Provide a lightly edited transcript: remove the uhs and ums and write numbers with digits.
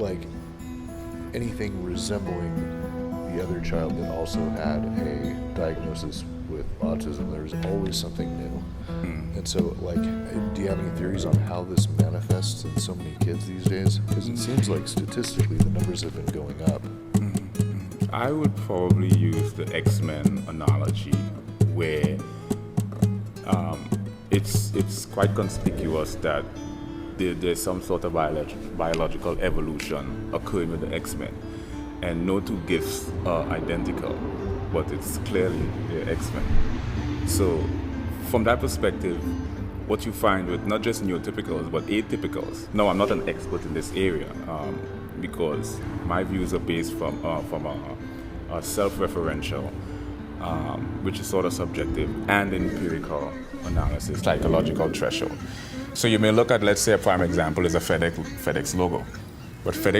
like anything resembling the other child that also had a diagnosis with autism. There's always something new. And so, like, do you have any theories on how this manifests in so many kids these days? Because it seems like statistically the numbers have been going up. I would probably use the X-Men analogy, where it's quite conspicuous that there's some sort of biological evolution occurring with the X-Men, and no two gifts are identical, but it's clearly the X-Men. So from that perspective, what you find with not just neurotypicals but atypicals. Now, I'm not an expert in this area because my views are based from a self-referential, which is sort of subjective, and empirical analysis, psychological threshold. So you may look at, let's say, a prime example is a FedEx logo, but FedEx